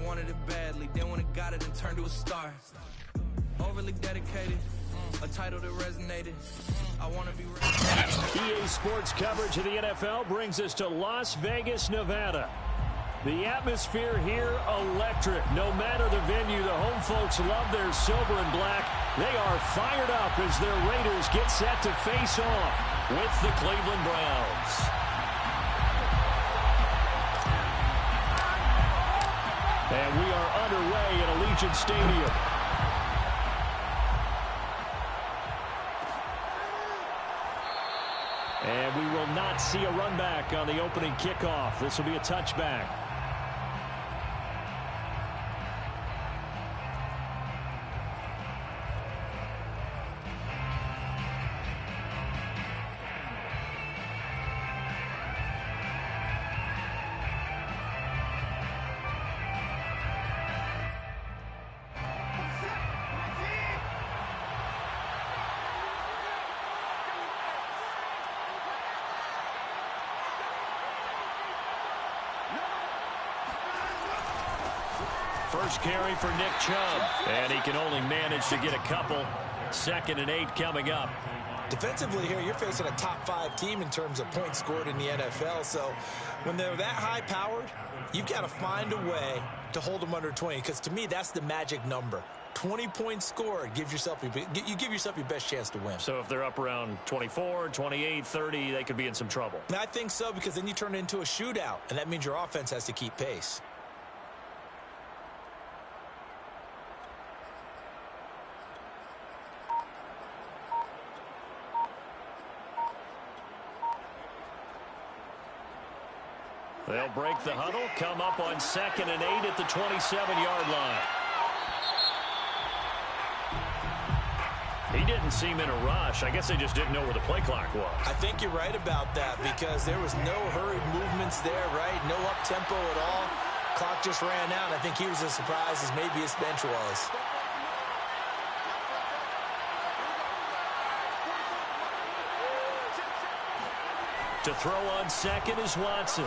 wanted it badly. Then when it got it, it turned to a star. Overly dedicated, a title that resonated. I want to be EA Sports coverage of the NFL brings us to Las Vegas, Nevada. The atmosphere here, electric. No matter the venue, the home folks love their silver and black. They are fired up as their Raiders get set to face off with the Cleveland Browns. And we are underway at Allegiant Stadium. And we will not see a run back on the opening kickoff. This will be a touchback. First carry for Nick Chubb, and he can only manage to get a couple. 2nd and 8 coming up. Defensively here, you're facing a top 5 team in terms of points scored in the NFL. So when they're that high-powered, you've got to find a way to hold them under 20. Because to me, that's the magic number. 20 points scored, you give yourself your best chance to win. So if they're up around 24, 28, 30, they could be in some trouble. And I think so, because then you turn it into a shootout, and that means your offense has to keep pace. They'll break the huddle, come up on 2nd and 8 at the 27-yard line. He didn't seem in a rush. I guess they just didn't know where the play clock was. I think you're right about that, because there was no hurried movements there, right? No up-tempo at all. Clock just ran out. I think he was as surprised as maybe his bench was. To throw on 2nd is Watson.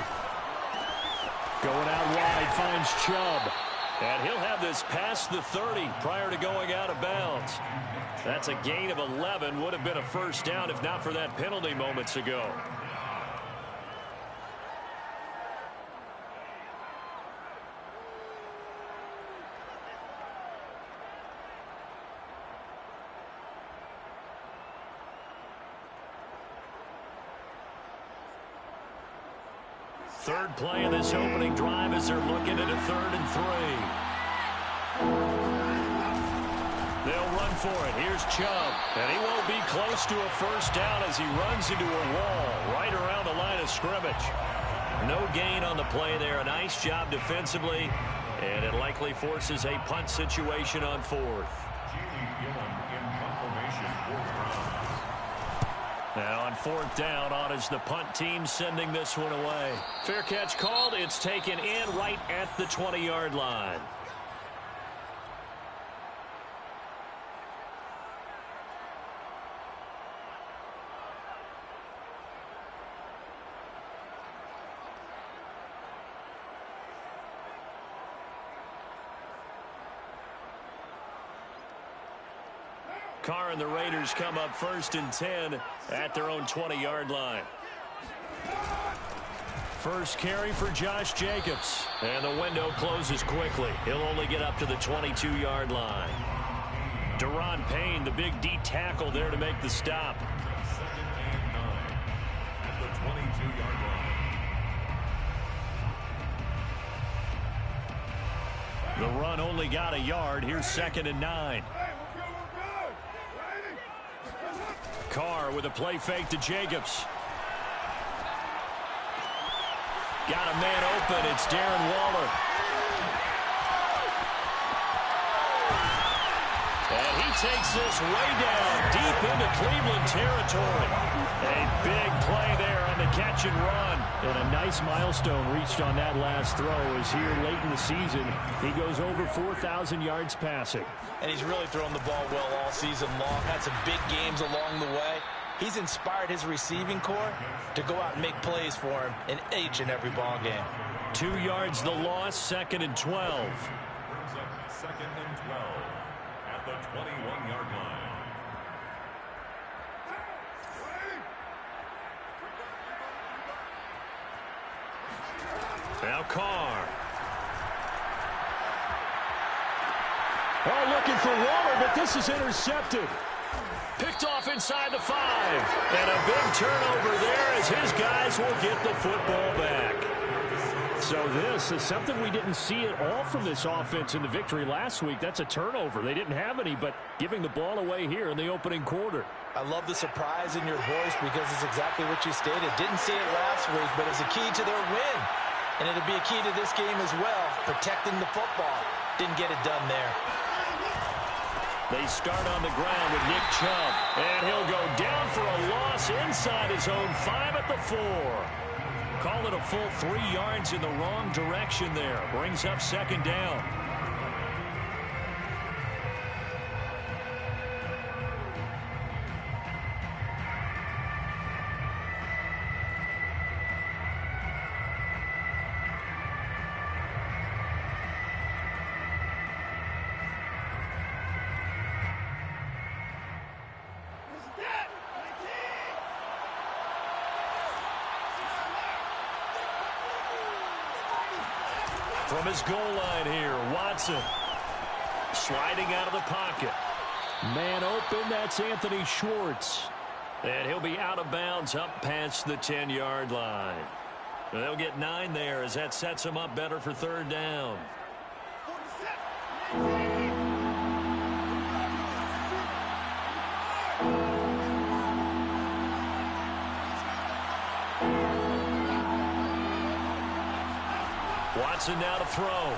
Going out wide, finds Chubb. And he'll have this past the 30 prior to going out of bounds. That's a gain of 11. Would have been a first down if not for that penalty moments ago. Third play of this opening drive as they're looking at a 3rd and 3. They'll run for it. Here's Chubb. And he won't be close to a first down as he runs into a wall right around the line of scrimmage. No gain on the play there. A nice job defensively. And it likely forces a punt situation on 4th. Now on 4th down, on is the punt team sending this one away. Fair catch called. It's taken in right at the 20-yard line. Carr and the Raiders come up 1st and 10 at their own 20-yard line. First carry for Josh Jacobs. And the window closes quickly. He'll only get up to the 22-yard line. Deron Payne, the big D tackle there to make the stop. The 22-yard line. The run only got a yard. Here's 2nd and 9. Carr with a play fake to Jacobs. Got a man open. It's Darren Waller. And he takes this way down deep into Cleveland territory. A big play there on the catch and run. And a nice milestone reached on that last throw as here late in the season he goes over 4,000 yards passing. And he's really thrown the ball well all season long. Had some big games along the way. He's inspired his receiving corps to go out and make plays for him in each and every ball game. 2 yards the loss, 2nd and 12. Brings up 2nd and 12 at the 21-yard line. Now Carr. Oh, looking for Waller, but this is intercepted. Picked off inside the 5. And a big turnover there as his guys will get the football back. So this is something we didn't see at all from this offense in the victory last week. That's a turnover. They didn't have any, but giving the ball away here in the opening quarter. I love the surprise in your voice because it's exactly what you stated. Didn't see it last week, but it's a key to their win. And it'll be a key to this game as well, protecting the football. Didn't get it done there. They start on the ground with Nick Chubb. And he'll go down for a loss inside his own 5 at the 4. Call it a full 3 yards in the wrong direction there. Brings up 2nd down. From his goal line here, Watson sliding out of the pocket. Man open, that's Anthony Schwartz. And he'll be out of bounds up past the 10-yard line. They'll get 9 there as that sets them up better for 3rd down. Watson now to throw.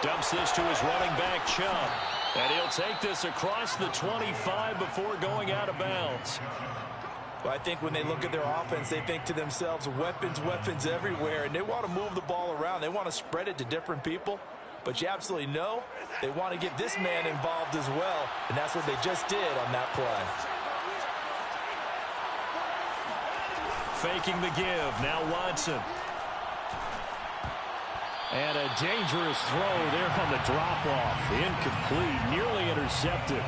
Dumps this to his running back, Chubb. And he'll take this across the 25 before going out of bounds. Well, I think when they look at their offense, they think to themselves, weapons, weapons everywhere. And they want to move the ball around. They want to spread it to different people. But you absolutely know they want to get this man involved as well. And that's what they just did on that play. Faking the give. Now Watson. And a dangerous throw there on the drop-off. Incomplete. Nearly intercepted.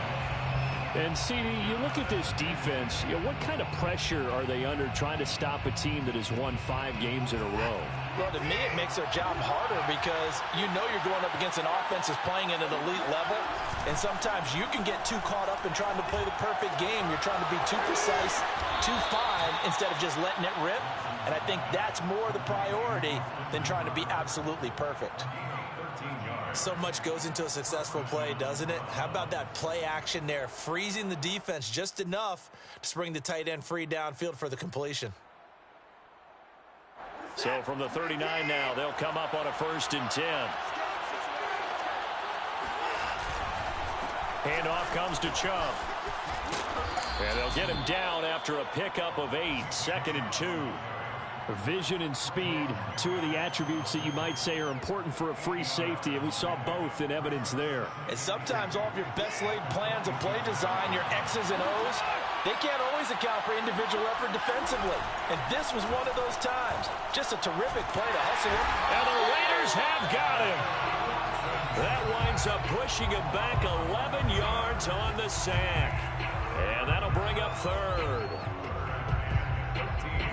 And, CD, you look at this defense, what kind of pressure are they under trying to stop a team that has won 5 games in a row? Well, to me, it makes their job harder because you know you're going up against an offense that's playing at an elite level. And sometimes you can get too caught up in trying to play the perfect game. You're trying to be too precise, too fine, instead of just letting it rip. And I think that's more the priority than trying to be absolutely perfect. So much goes into a successful play, doesn't it? How about that play action there, freezing the defense just enough to spring the tight end free downfield for the completion. So from the 39 now, they'll come up on a 1st and 10. Handoff comes to Chubb. And they'll get him down after a pickup of 8, 2nd and 2. Vision and speed, 2 of the attributes that you might say are important for a free safety, and we saw both in evidence there. And sometimes all of your best laid plans of play design, your X's and O's, they can't always account for individual effort defensively. And this was one of those times. Just a terrific play to hustle him. And the Raiders have got him. That winds up pushing him back 11 yards on the sack. And that'll bring up 3rd.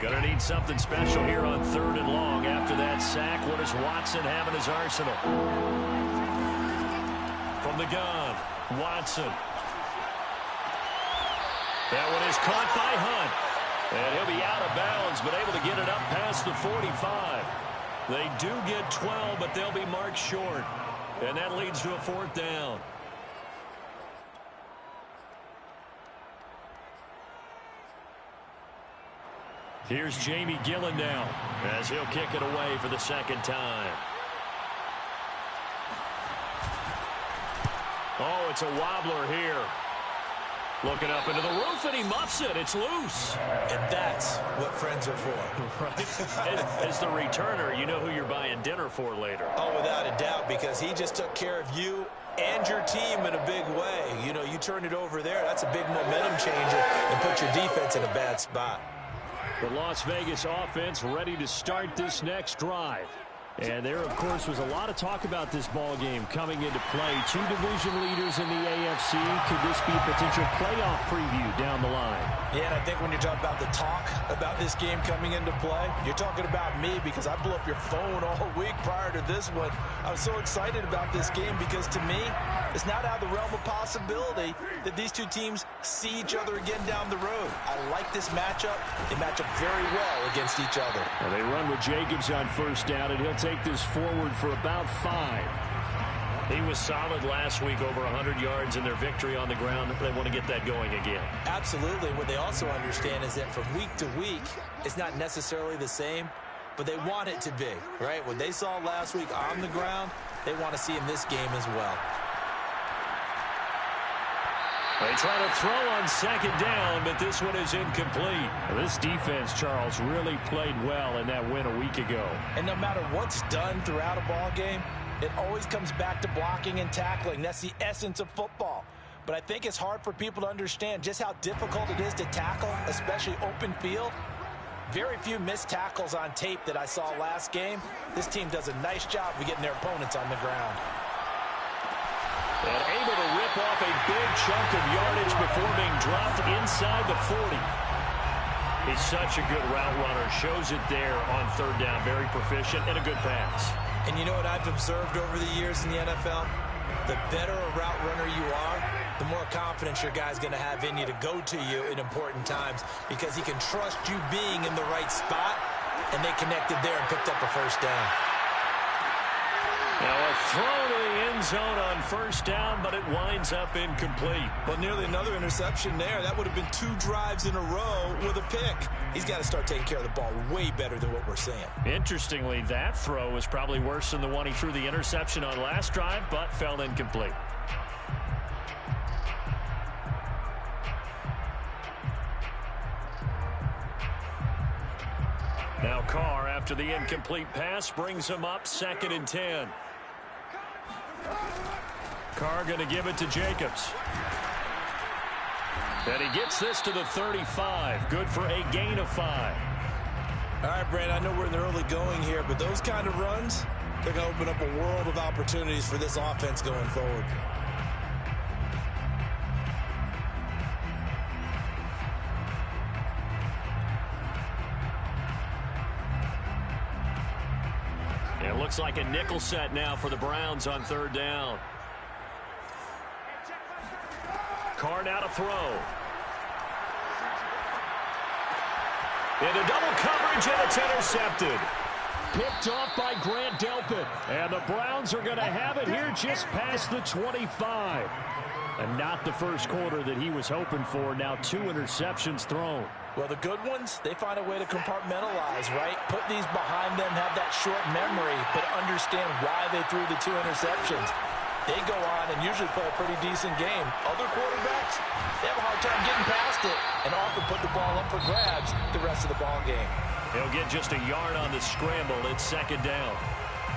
Going to need something special here on 3rd and long after that sack. What does Watson have in his arsenal? From the gun, Watson. That one is caught by Hunt. And he'll be out of bounds, but able to get it up past the 45. They do get 12, but they'll be marked short. And that leads to a 4th down. Here's Jamie Gillen now as he'll kick it away for the 2nd time. Oh, it's a wobbler here. Looking up into the roof, and he muffs it. It's loose. And that's what friends are for. Right. As the returner, you know who you're buying dinner for later. Oh, without a doubt, because he just took care of you and your team in a big way. You know, you turn it over there, that's a big momentum changer and put your defense in a bad spot. The Las Vegas offense ready to start this next drive. And there, of course, was a lot of talk about this ball game coming into play. Two division leaders in the AFC. Could this be a potential playoff preview down the line? Yeah, and I think when you talk about the talk about this game coming into play, you're talking about me because I blew up your phone all week prior to this one. I was so excited about this game because to me, it's not out of the realm of possibility that these two teams see each other again down the road. I like this matchup. They match up very well against each other. Well, they run with Jacobs on first down, and he'll take this forward for about 5. He was solid last week, over 100 yards in their victory on the ground. They want to get that going again. Absolutely. What they also understand is that from week to week, it's not necessarily the same, but they want it to be, right? What they saw last week on the ground, they want to see in this game as well. They try to throw on second down, but this one is incomplete. This defense, Charles, really played well in that win a week ago. And no matter what's done throughout a ball game, it always comes back to blocking and tackling. That's the essence of football. But I think it's hard for people to understand just how difficult it is to tackle, especially open field. Very few missed tackles on tape that I saw last game. This team does a nice job of getting their opponents on the ground. And able to rip off a big chunk of yardage before being dropped inside the 40. He's such a good route runner. Shows it there on third down. Very proficient and a good pass. And you know what I've observed over the years in the NFL? The better a route runner you are, the more confidence your guy's going to have in you to go to you in important times because he can trust you being in the right spot, and they connected there and picked up a first down. Now a throw to the end zone on first down, but it winds up incomplete. Well, nearly another interception there. That would have been 2 drives in a row with a pick. He's got to start taking care of the ball way better than what we're seeing. Interestingly, that throw was probably worse than the one he threw the interception on last drive, but fell incomplete. Now Carr, after the incomplete pass, brings him up 2nd and 10. Carr going to give it to Jacobs. And he gets this to the 35. Good for a gain of 5. All right, Brandon, I know we're in the early going here, but those kind of runs, they're going to open up a world of opportunities for this offense going forward. It looks like a nickel set now for the Browns on third down. Carr now to throw. Into double coverage, and it's intercepted. Picked off by Grant Delpit. And the Browns are going to have it here just past the 25. And not the first quarter that he was hoping for. Now 2 interceptions thrown. Well, the good ones, they find a way to compartmentalize, right? Put these behind them, have that short memory, but understand why they threw the 2 interceptions. They go on and usually play a pretty decent game. Other quarterbacks, they have a hard time getting past it and often put the ball up for grabs the rest of the ball game. He'll get just a yard on the scramble. It's 2nd down.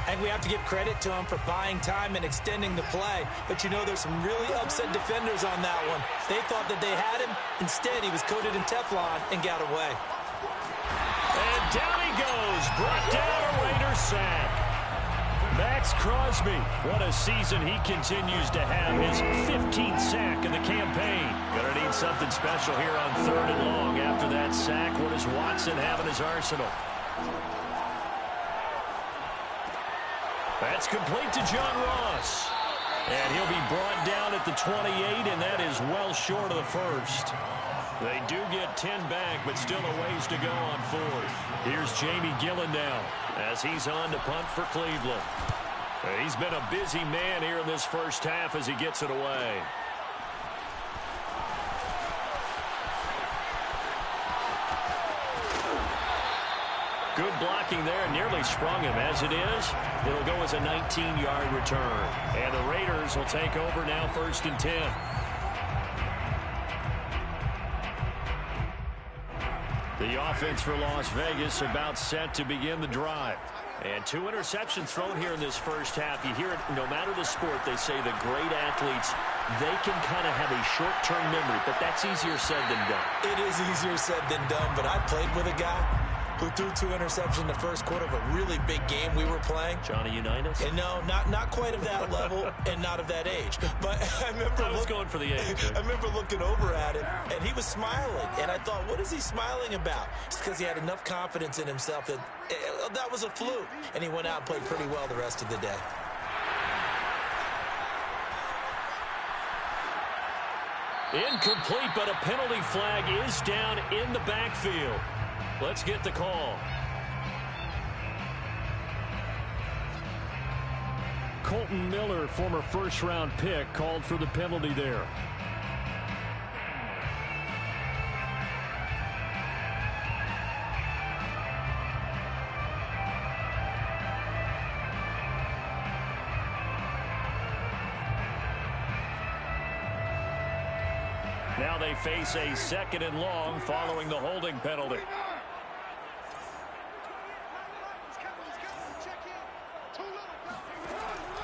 And we have to give credit to him for buying time and extending the play. But you know, there's some really upset defenders on that one. They thought that they had him. Instead, he was coated in Teflon and got away. And down he goes. Brought down a Raider sack. Max Crosby, what a season he continues to have. His 15th sack in the campaign. Gonna need something special here on 3rd and long after that sack. What does Watson have in his arsenal? That's complete to John Ross. And he'll be brought down at the 28, and that is well short of the first. They do get 10 back, but still a ways to go on 4th. Here's Jamie Gillen now as he's on to punt for Cleveland. He's been a busy man here in this first half as he gets it away. Good blocking there, nearly sprung him. As it is, it'll go as a 19-yard return. And the Raiders will take over now 1st and 10. The offense for Las Vegas about set to begin the drive. And 2 interceptions thrown here in this first half. You hear it no matter the sport, they say the great athletes they can kind of have a short-term memory, but that's easier said than done. It is easier said than done, but I played with a guy who threw 2 interceptions in the first quarter of a really big game we were playing. Johnny Unitas? And no, not quite of that level and not of that age. But I was going for the age. I remember looking over at him, and he was smiling. And I thought, what is he smiling about? It's because he had enough confidence in himself that that was a fluke. And he went out and played pretty well the rest of the day. Incomplete, but a penalty flag is down in the backfield. Let's get the call. Colton Miller, former first-round pick, called for the penalty there. Now they face a 2nd and long following the holding penalty.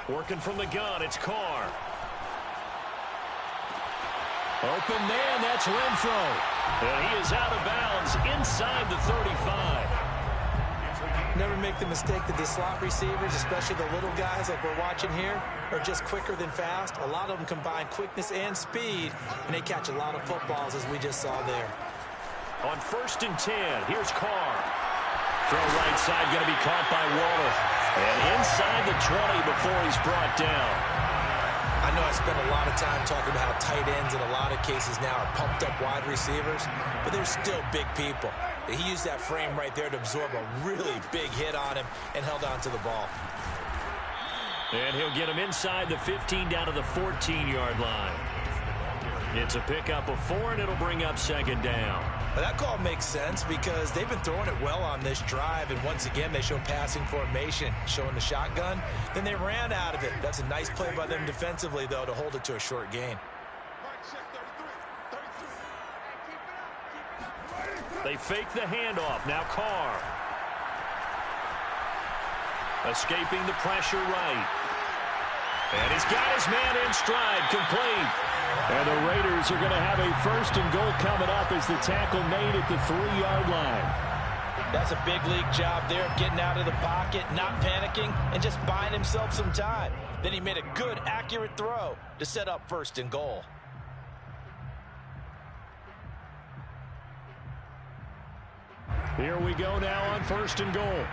Working from the gun, it's Carr. Open man, that's Renfro. And he is out of bounds inside the 35. Never make the mistake that the slot receivers, especially the little guys like we're watching here, are just quicker than fast. A lot of them combine quickness and speed, and they catch a lot of footballs, as we just saw there. On 1st and 10, here's Carr. Throw right side, going to be caught by Waller. And inside the 20 before he's brought down. I know I spent a lot of time talking about how tight ends in a lot of cases now are pumped up wide receivers, but they're still big people. He used that frame right there to absorb a really big hit on him and held on to the ball. And he'll get him inside the 15 down to the 14-yard line. It's a pickup of 4, and it'll bring up 2nd down. Well, that call makes sense because they've been throwing it well on this drive, and once again they show passing formation, showing the shotgun. Then they ran out of it. That's a nice play by them defensively, though, to hold it to a short gain. They fake the handoff. Now Carr. Escaping the pressure right. And he's got his man in stride, complete. And the Raiders are going to have a 1st and goal coming up as the tackle made at the 3-yard line. That's a big league job there of getting out of the pocket, not panicking, and just buying himself some time. Then he made a good, accurate throw to set up 1st and goal. Here we go now on 1st and goal.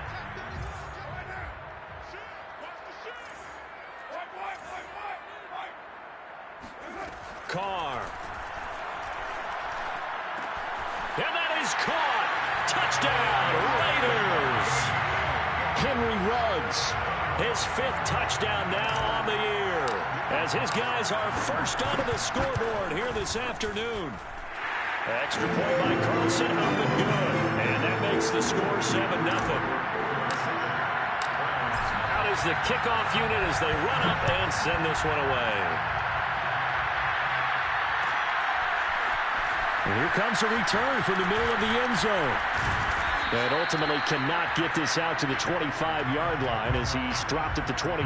Carr. And that is caught. Touchdown, Raiders. Henry Ruggs, his 5th touchdown now on the year, as his guys are first onto the scoreboard here this afternoon. Extra point by Carlson, up and good. And that makes the score 7-0. Out is the kickoff unit as they run up and send this one away. And here comes a return from the middle of the end zone. And ultimately cannot get this out to the 25-yard line as he's dropped at the 23.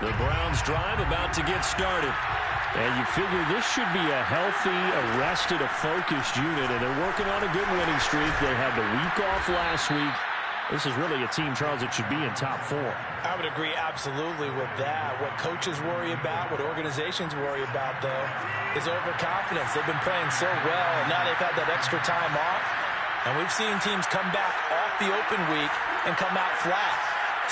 The Browns drive about to get started. And you figure this should be a healthy, arrested, a focused unit. And they're working on a good winning streak. They had the week off last week. This is really a team, Charles, that should be in top 4. I would agree absolutely with that. What coaches worry about, what organizations worry about, though, is overconfidence. They've been playing so well, and now they've had that extra time off. And we've seen teams come back off the open week and come out flat.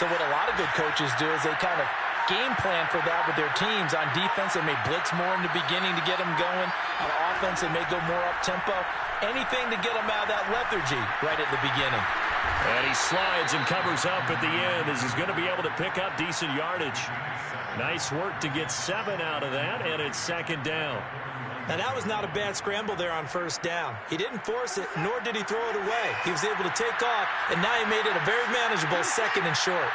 So what a lot of good coaches do is they kind of game plan for that with their teams. On defense, they may blitz more in the beginning to get them going. On offense, they may go more up-tempo. Anything to get them out of that lethargy right at the beginning. And he slides and covers up at the end as he's going to be able to pick up decent yardage. Nice work to get 7 out of that, and it's 2nd down. Now, that was not a bad scramble there on 1st down. He didn't force it, nor did he throw it away. He was able to take off, and now he made it a very manageable 2nd and short.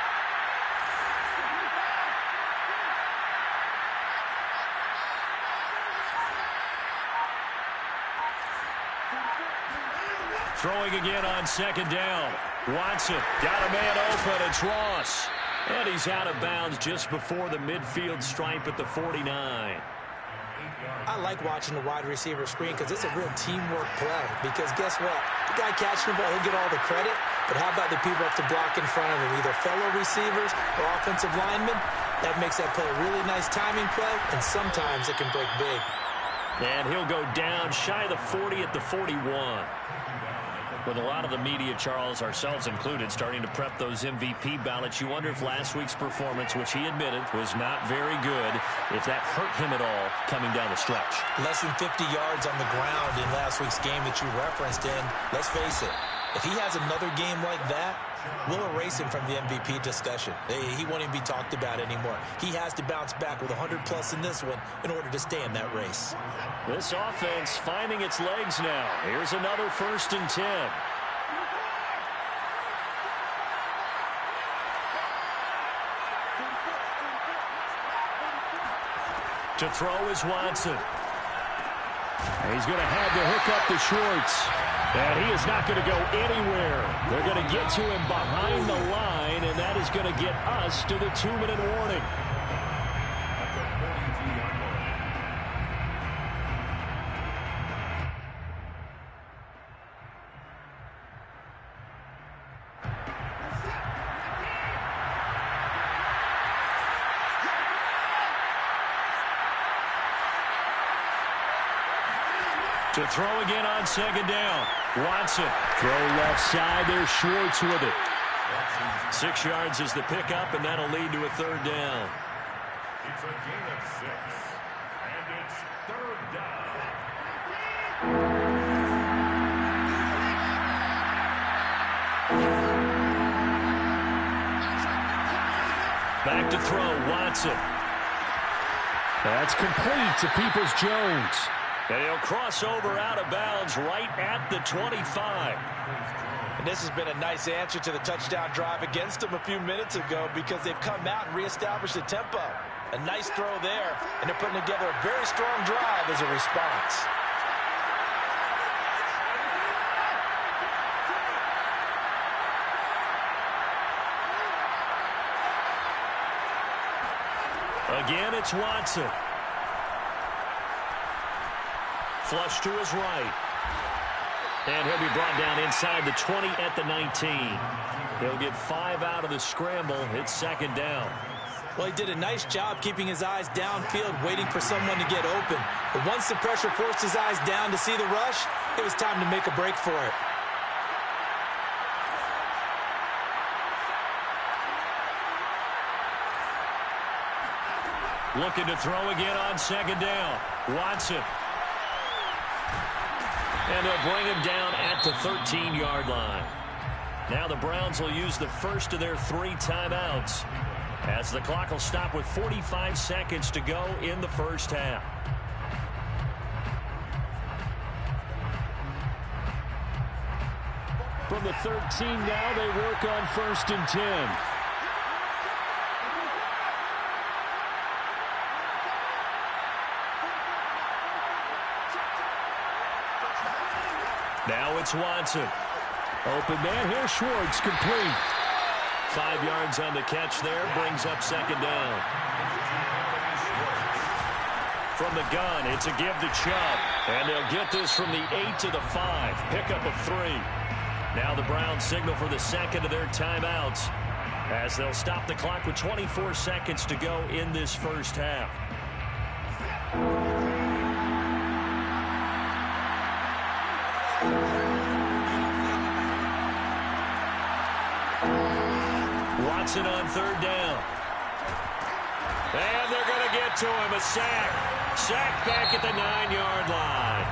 Throwing again on second down. Watson got a man open. It's Ross. And he's out of bounds just before the midfield stripe at the 49. I like watching the wide receiver screen because it's a real teamwork play. Because guess what? The guy catching the ball, he'll get all the credit. But how about the people up to block in front of him, either fellow receivers or offensive linemen? That makes that play a really nice timing play, and sometimes it can break big. And he'll go down shy of the 40 at the 41. With a lot of the media, Charles, ourselves included, starting to prep those MVP ballots, you wonder if last week's performance, which he admitted was not very good, if that hurt him at all coming down the stretch. Less than 50 yards on the ground in last week's game that you referenced, and let's face it, if he has another game like that, we'll erase him from the MVP discussion. He won't even be talked about anymore. He has to bounce back with 100-plus in this one in order to stay in that race. This offense finding its legs now. Here's another 1st and 10. To throw is Watson. He's going to have to hook up to Schwartz. And he is not going to go anywhere. They're going to get to him behind the line, and that is going to get us to the 2-minute warning. To throw again on second down. Watson. Throw left side. There's Schwartz with it. 6 yards is the pickup, and that'll lead to a 3rd down. It's a gain of 6, and it's 3rd down. Back to throw. Watson. That's complete to Peoples-Jones. And he'll cross over out of bounds right at the 25. And this has been a nice answer to the touchdown drive against them a few minutes ago because they've come out and reestablished the tempo. A nice throw there, and they're putting together a very strong drive as a response. Again, it's Watson. Flush to his right. And he'll be brought down inside the 20 at the 19. He'll get 5 out of the scramble. It's 2nd down. Well, he did a nice job keeping his eyes downfield, waiting for someone to get open. But once the pressure forced his eyes down to see the rush, it was time to make a break for it. Looking to throw again on 2nd down. Watson. And they'll bring him down at the 13-yard line. Now the Browns will use the first of their 3 timeouts as the clock will stop with 45 seconds to go in the first half. From the 13 now, they work on 1st and 10. Now it's Watson. Open man here, Schwartz, complete. 5 yards on the catch there, brings up 2nd down. From the gun, it's a give to Chubb. And they'll get this from the 8 to the 5. Pickup of 3. Now the Browns signal for the 2nd of their timeouts as they'll stop the clock with 24 seconds to go in this first half. Watson on 3rd down. And they're going to get to him. A sack. Sack back at the 9-yard line.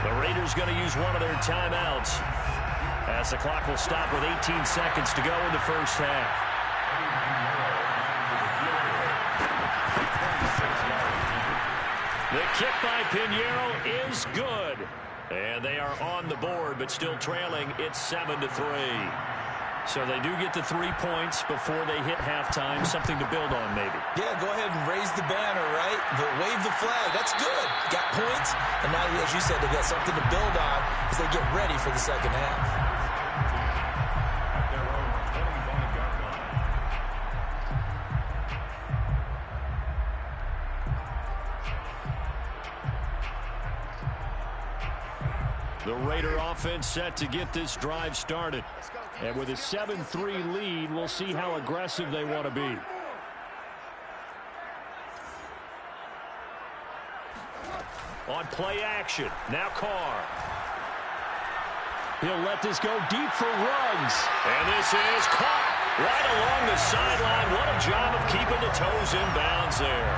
The Raiders going to use one of their timeouts as the clock will stop with 18 seconds to go in the first half. The kick by Pinheiro is good. And they are on the board, but still trailing. It's 7-3. So they do get the 3 points before they hit halftime. Something to build on, maybe. Yeah, go ahead and raise the banner, right? Wave the flag. That's good. Got points. And now, as you said, they got something to build on as they get ready for the second half. At their own 25-yard line. The Raider offense set to get this drive started. And with a 7-3 lead, we'll see how aggressive they want to be. On play action, now Carr. He'll let this go deep for Ruggs. And this is caught right along the sideline. What a job of keeping the toes in bounds there.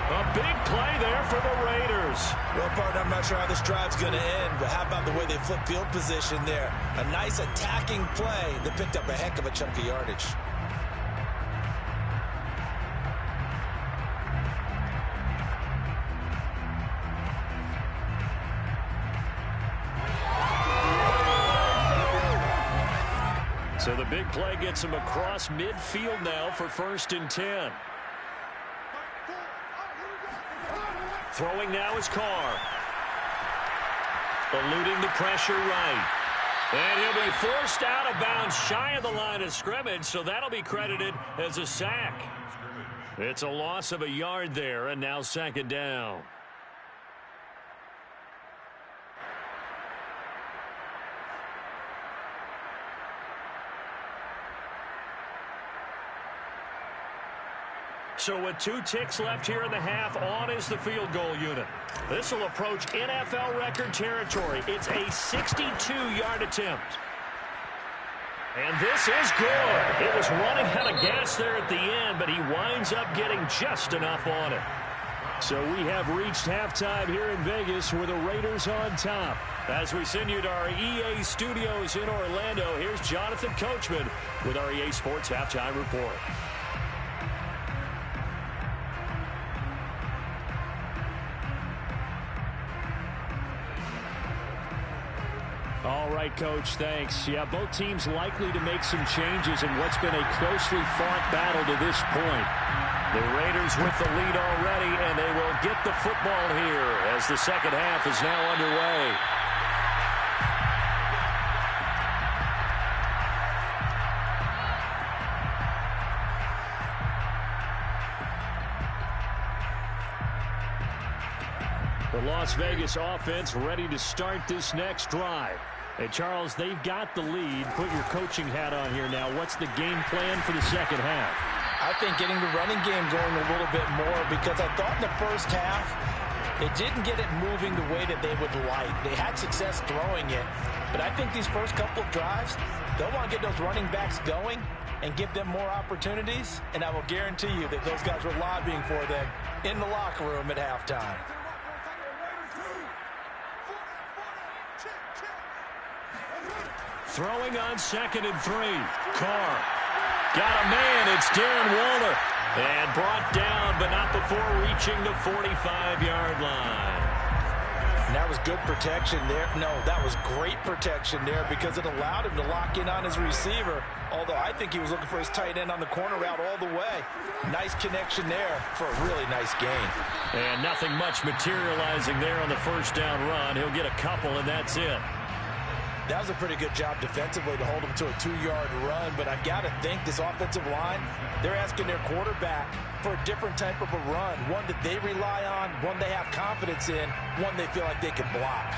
A big play there for the Raiders. Well, partner, I'm not sure how this drive's going to end, but how about the way they flip field position there? A nice attacking play that picked up a heck of a chunk of yardage. So the big play gets him across midfield now for 1st and 10. Throwing now is Carr. Eluding the pressure right. And he'll be forced out of bounds shy of the line of scrimmage, so that'll be credited as a sack. It's a loss of a yard there, and now 2nd down. So with 2 ticks left here in the half, on is the field goal unit. This will approach NFL record territory. It's a 62-yard attempt. And this is good. It was running out of gas there at the end, but he winds up getting just enough on it. So we have reached halftime here in Vegas with the Raiders on top. As we send you to our EA studios in Orlando, here's Jonathan Coachman with our EA Sports Halftime Report. All right, Coach, thanks. Yeah, both teams likely to make some changes in what's been a closely fought battle to this point. The Raiders with the lead already, and they will get the football here as the second half is now underway. The Las Vegas offense ready to start this next drive. Hey, Charles, they've got the lead. Put your coaching hat on here now. What's the game plan for the second half? I think getting the running game going a little bit more, because I thought in the first half it didn't get it moving the way that they would like. They had success throwing it, but I think these first couple of drives, they'll want to get those running backs going and give them more opportunities, and I will guarantee you that those guys were lobbying for them in the locker room at halftime. Throwing on 2nd and 3. Carr. Got a man. It's Darren Waller. And brought down, but not before reaching the 45-yard line. And that was good protection there. No, that was great protection there because it allowed him to lock in on his receiver. Although I think he was looking for his tight end on the corner route all the way. Nice connection there for a really nice gain. And nothing much materializing there on the first down run. He'll get a couple, and that's it. That was a pretty good job defensively to hold him to a 2-yard run, but I've got to think this offensive line, they're asking their quarterback for a different type of a run, one that they rely on, one they have confidence in, one they feel like they can block.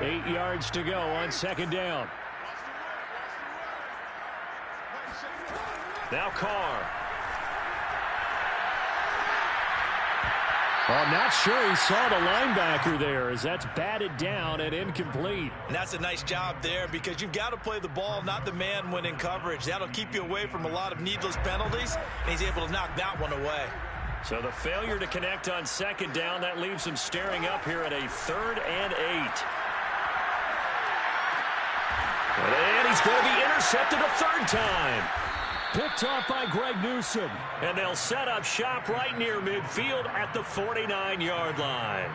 Eight yards to go on 2nd down. Now Carr. I'm not sure he saw the linebacker there as that's batted down and incomplete. And that's a nice job there because you've got to play the ball, not the man when in coverage. That'll keep you away from a lot of needless penalties, and he's able to knock that one away. So the failure to connect on 2nd down, that leaves him staring up here at a 3rd and 8. And he's going to be intercepted a 3rd time. Picked off by Greg Newsome. And they'll set up shop right near midfield at the 49-yard line.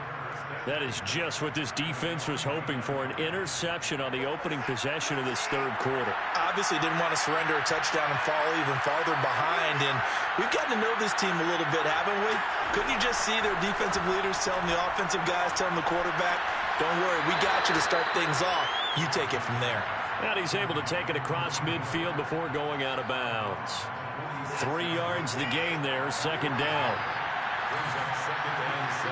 That is just what this defense was hoping for, an interception on the opening possession of this third quarter. Obviously didn't want to surrender a touchdown and fall even farther behind. And we've gotten to know this team a little bit, haven't we? Couldn't you just see their defensive leaders telling the offensive guys, telling the quarterback, don't worry, we got you to start things off. You take it from there. And he's able to take it across midfield before going out of bounds. 3 yards the gain there, second down. Brings up second and 7.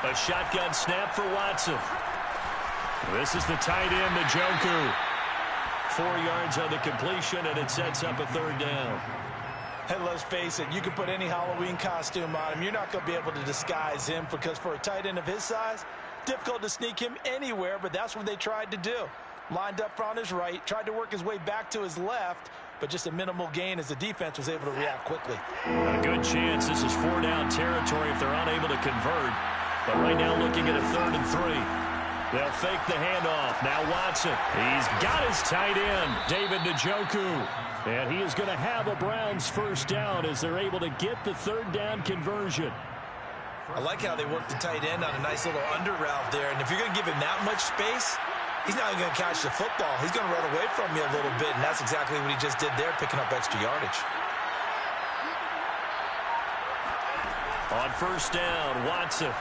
A shotgun snap for Watson. This is the tight end, Njoku. 4 yards on the completion, and it sets up a third down. And let's face it, you can put any Halloween costume on him. You're not going to be able to disguise him because for a tight end of his size, difficult to sneak him anywhere, but that's what they tried to do. Lined up on his right, tried to work his way back to his left, but just a minimal gain as the defense was able to react quickly. A good chance this is 4-down territory if they're unable to convert. But right now looking at a 3rd and 3. They'll fake the handoff. Now Watson. He's got his tight end, David Njoku. And he is going to have a Browns first down as they're able to get the 3rd down conversion. I like how they work the tight end on a nice little under route there. And if you're going to give him that much space, he's not even going to catch the football. He's going to run away from you a little bit, and that's exactly what he just did there, picking up extra yardage. On first down, Watson.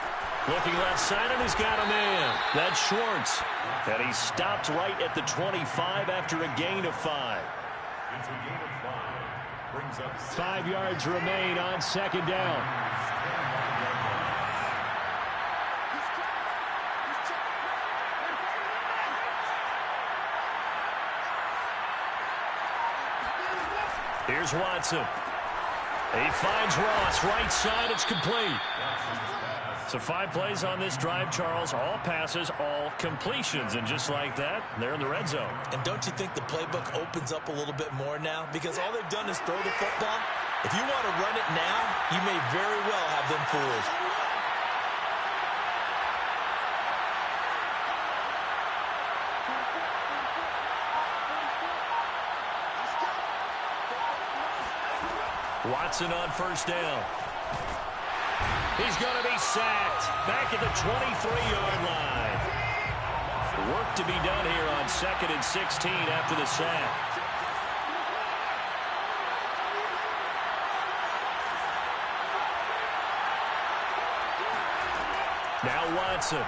Looking left side, and he's got a man. That's Schwartz. And he stopped right at the 25 after a gain of 5. It's a gain of 5. Brings up 5 yards remain on second down. Here's Watson. He finds Ross, right side, it's complete. So 5 plays on this drive, Charles. All passes, all completions. And just like that, they're in the red zone. And don't you think the playbook opens up a little bit more now? Because all they've done is throw the football. If you want to run it now, you may very well have them fooled. Watson on first down. He's going to be sacked back at the 23-yard line. Work to be done here on 2nd and 16 after the sack. Now Watson.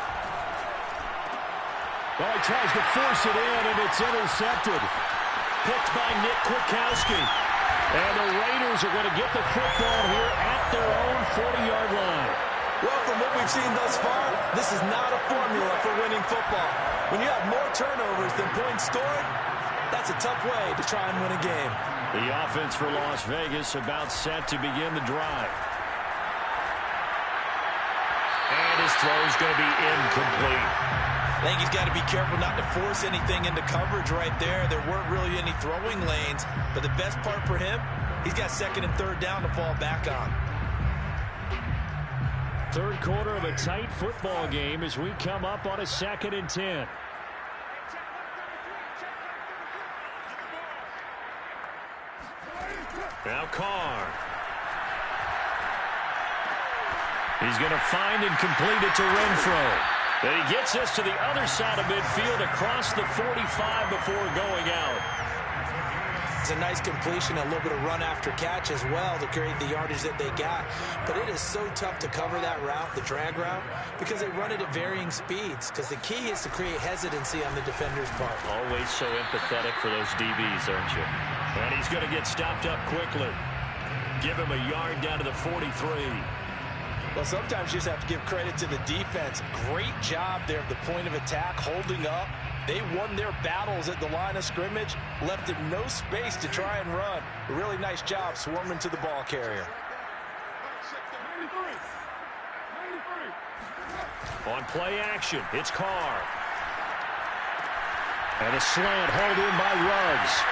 Well, he tries to force it in, and it's intercepted. Picked by Nick Kwiatkowski. And the Raiders are going to get the football here at their own 40-yard line. Well, from what we've seen thus far, this is not a formula for winning football. When you have more turnovers than points scored, that's a tough way to try and win a game. The offense for Las Vegas about set to begin the drive. And his throw is going to be incomplete. I think he's got to be careful not to force anything into coverage right there. There weren't really any throwing lanes, but the best part for him, he's got 2nd and 3rd down to fall back on. Third quarter of a tight football game as we come up on a 2nd and 10. Now Carr. He's going to find and complete it to Renfro. And he gets us to the other side of midfield across the 45 before going out. It's a nice completion, a little bit of run after catch as well to create the yardage that they got. But it is so tough to cover that route, the drag route, because they run it at varying speeds. Because the key is to create hesitancy on the defender's part. Always so empathetic for those DBs, aren't you? And he's going to get stopped up quickly. Give him a yard down to the 43. Well, sometimes you just have to give credit to the defense. Great job there at the point of attack, holding up. They won their battles at the line of scrimmage, left him no space to try and run. A really nice job swarming to the ball carrier. On play action, it's Carr. And a slant hauled in by Ruggs.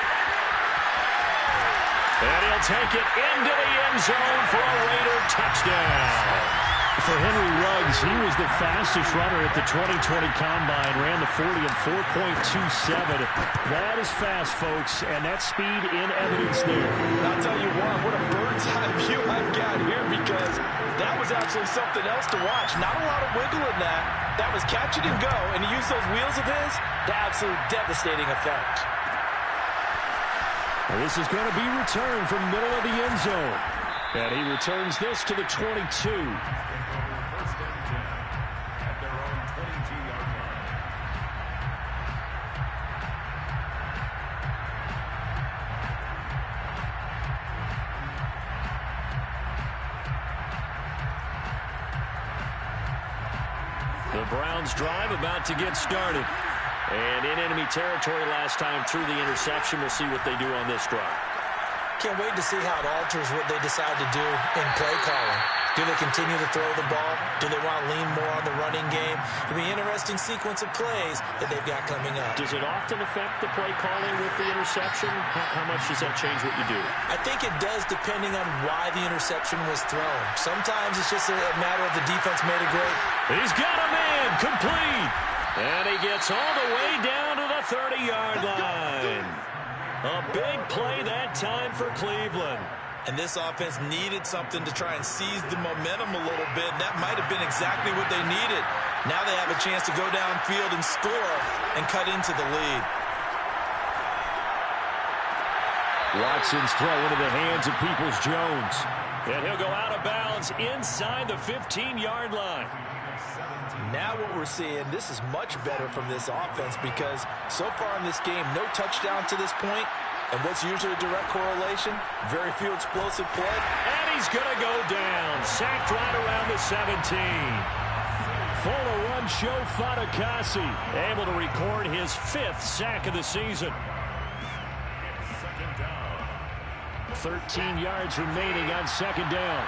And he'll take it into the end zone for a Raider touchdown. For Henry Ruggs, he was the fastest runner at the 2020 Combine, ran the 40 in 4.27. That is fast, folks, and that speed in evidence there. I'll tell you what a bird's eye view I've got here, because that was actually something else to watch. Not a lot of wiggle in that. That was catch it and go, and he used those wheels of his to absolute devastating effect. Well, this is going to be returned from middle of the end zone. And he returns this to the 22. The Browns drive about to get started. And in enemy territory last time through the interception. We'll see what they do on this drive. Can't wait to see how it alters what they decide to do in play calling. Do they continue to throw the ball? Do they want to lean more on the running game? It'll be an interesting sequence of plays that they've got coming up. Does it often affect the play calling with the interception? How much does that change what you do? I think it does, depending on why the interception was thrown. Sometimes it's just a matter of the defense made a great. He's got a man complete. And he gets all the way down to the 30-yard line. A big play that time for Cleveland. And this offense needed something to try and seize the momentum a little bit. That might have been exactly what they needed. Now they have a chance to go downfield and score and cut into the lead. Watson's throw into the hands of Peoples-Jones. And he'll go out of bounds inside the 15-yard line. Now what we're seeing, this is much better from this offense, because so far in this game, no touchdown to this point. And what's usually a direct correlation? Very few explosive play. And he's going to go down. Sacked right around the 17. Fuller run show Fatukasi. Able to record his 5th sack of the season. 13 yards remaining on second down.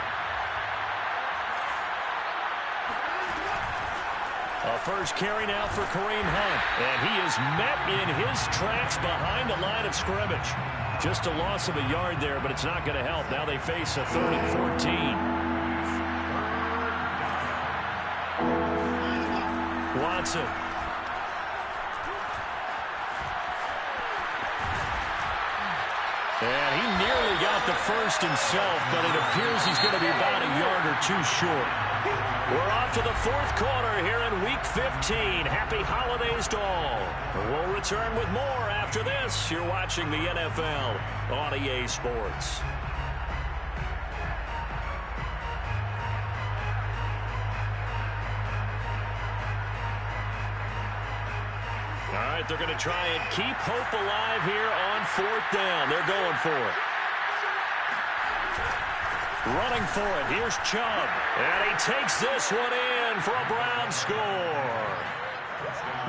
A first carry now for Kareem Hunt. And he is met in his tracks behind the line of scrimmage. Just a loss of a yard there, but it's not going to help. Now they face a 3rd and 14. Watson. And he nearly got the first himself, but it appears he's going to be about a yard or two short. We're off to the 4th quarter here in Week 15. Happy holidays to all. We'll return with more after this. You're watching the NFL on EA Sports. All right, they're going to try and keep hope alive here on 4th down. They're going for it. Running for it, here's Chubb. And he takes this one in for a Brown score.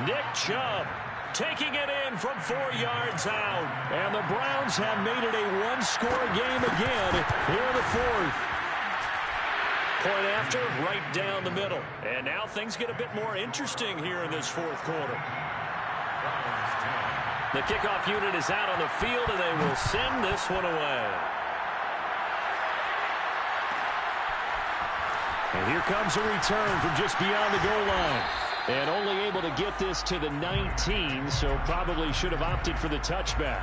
Nick Chubb taking it in from 4 yards out. And the Browns have made it a one-score game again here in the 4th. Point after, right down the middle. And now things get a bit more interesting here in this 4th quarter. The kickoff unit is out on the field, and they will send this one away. And here comes a return from just beyond the goal line. And only able to get this to the 19, so probably should have opted for the touchback.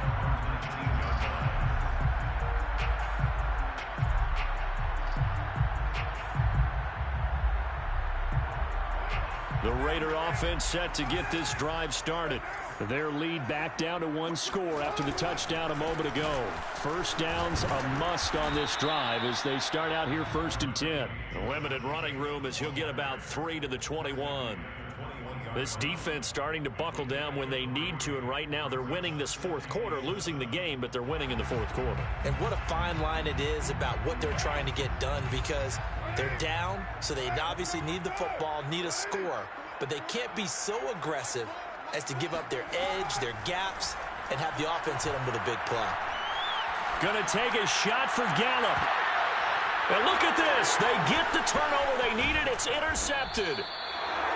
The Raider offense set to get this drive started. Their lead back down to 1 score after the touchdown a moment ago. First down's a must on this drive as they start out here 1st and 10. A limited running room as he'll get about 3 to the 21. This defense starting to buckle down when they need to, and right now they're winning this 4th quarter, losing the game, but they're winning in the 4th quarter. And what a fine line it is about what they're trying to get done, because they're down, so they obviously need the football, need a score, but they can't be so aggressive as to give up their edge, their gaps, and have the offense hit them with a big play. Gonna take a shot for Gallup. And look at this. They get the turnover they needed. It's intercepted.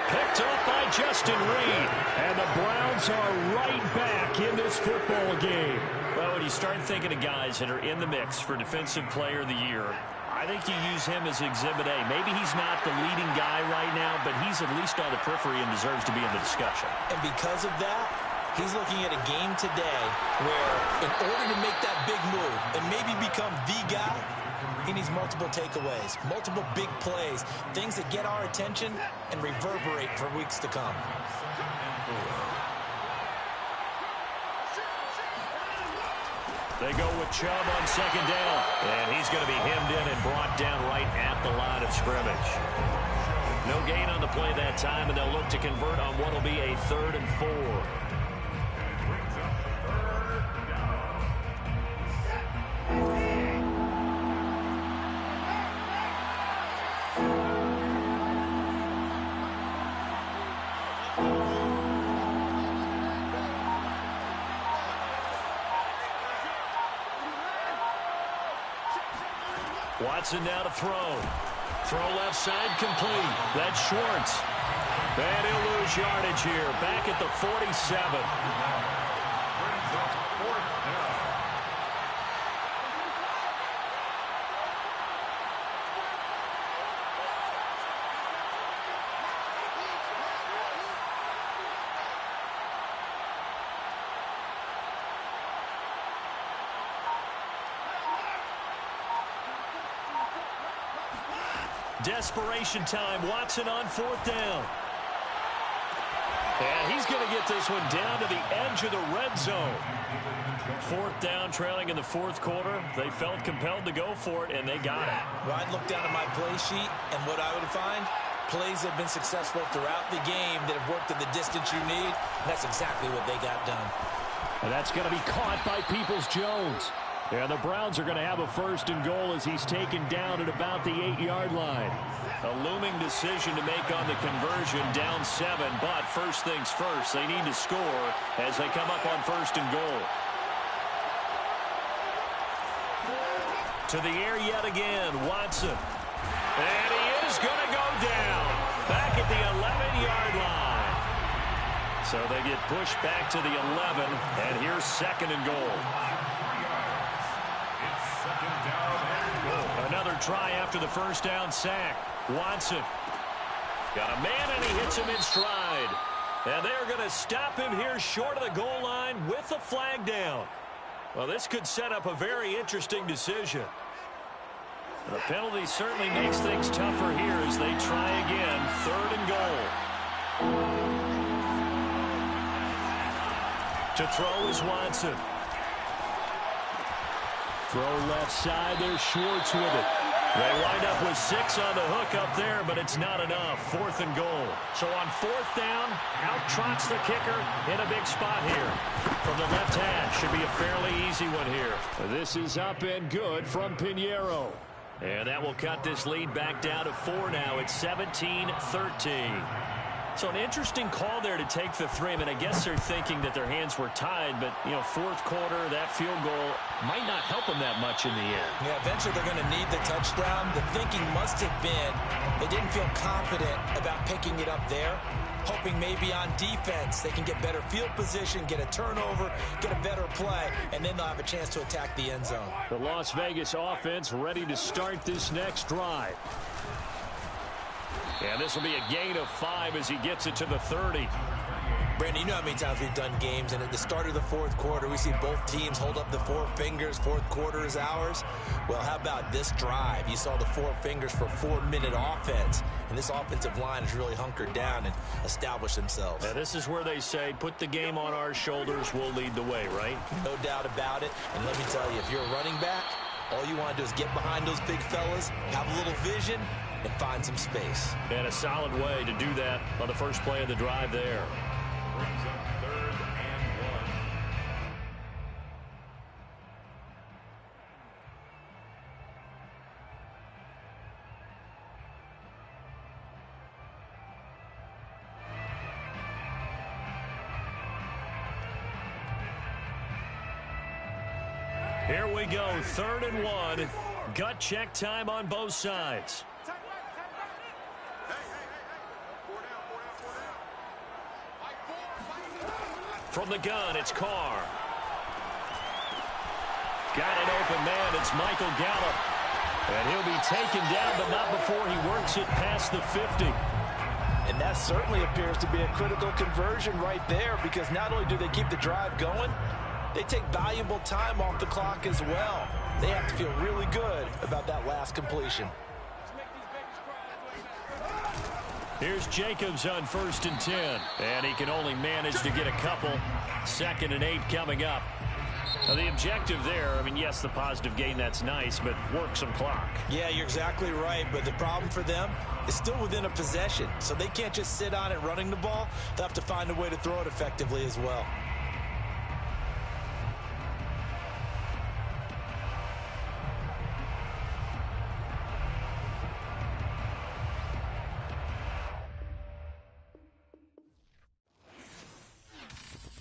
Picked up by Justin Reed. And the Browns are right back in this football game. Well, when you start thinking of guys that are in the mix for Defensive Player of the Year, I I think you use him as Exhibit A. Maybe he's not the leading guy right now, but he's at least on the periphery and deserves to be in the discussion. And because of that, he's looking at a game today where in order to make that big move and maybe become the guy, he needs multiple takeaways, multiple big plays, things that get our attention and reverberate for weeks to come. They go with Chubb on second down. And he's going to be hemmed in and brought down right at the line of scrimmage. No gain on the play that time, and they'll look to convert on what will be a 3rd and 4. Watson now to throw. Throw left side complete. That's Schwartz. And he'll lose yardage here. Back at the 47. Desperation time. Watson on 4th down. And he's going to get this one down to the edge of the red zone. 4th down, trailing in the 4th quarter. They felt compelled to go for it, and they got it. Well, I'd look down at my play sheet, and what I would find, plays have been successful throughout the game that have worked at the distance you need. And that's exactly what they got done. And that's going to be caught by Peoples-Jones. Yeah, the Browns are going to have a 1st and goal as he's taken down at about the 8-yard line. A looming decision to make on the conversion, down 7, but first things first, they need to score as they come up on 1st and goal. To the air yet again, Watson. And he is going to go down back at the 11-yard line. So they get pushed back to the 11, and here's 2nd and goal. Another try after the 1st down sack. Watson got a man, and he hits him in stride. And they're going to stop him here short of the goal line with a flag down. Well, this could set up a very interesting decision. The penalty certainly makes things tougher here as they try again. 3rd and goal. To throw is Watson. Throw left side. There's Schwartz with it. They wind up with 6 on the hook up there, but it's not enough. 4th and goal. So on 4th down, out trots the kicker in a big spot here. From the left hash, should be a fairly easy one here. This is up and good from Pinheiro. And that will cut this lead back down to 4 now. It's 17-13. So an interesting call there to take the 3. I mean, I guess they're thinking that their hands were tied, but, you know, 4th quarter, that field goal might not help them that much in the end. Yeah, eventually they're going to need the touchdown. The thinking must have been they didn't feel confident about picking it up there, hoping maybe on defense they can get better field position, get a turnover, get a better play, and then they'll have a chance to attack the end zone. The Las Vegas offense ready to start this next drive. And this will be a gain of 5 as he gets it to the 30. Brandon, you know how many times we've done games, and at the start of the 4th quarter, we see both teams hold up the 4 fingers. 4th quarter is ours. Well, how about this drive? You saw the 4 fingers for 4-minute offense, and this offensive line has really hunkered down and established themselves. Now, this is where they say, put the game on our shoulders, we'll lead the way, right? No doubt about it. And let me tell you, if you're a running back, all you want to do is get behind those big fellas, have a little vision, and find some space. And a solid way to do that on the first play of the drive there. Brings up 3rd and 1. Here we go, 3rd and 1. Gut check time on both sides. From the gun, it's Carr. Got an open man. It's Michael Gallup. And he'll be taken down, but not before he works it past the 50. And that certainly appears to be a critical conversion right there, because not only do they keep the drive going, they take valuable time off the clock as well. They have to feel really good about that last completion. Here's Jacobs on 1st and 10. And he can only manage to get a couple. 2nd and 8 coming up. Now the objective there, I mean, yes, the positive gain, that's nice, but work some clock. Yeah, you're exactly right, but the problem for them is still within a possession, so they can't just sit on it running the ball. They'll have to find a way to throw it effectively as well.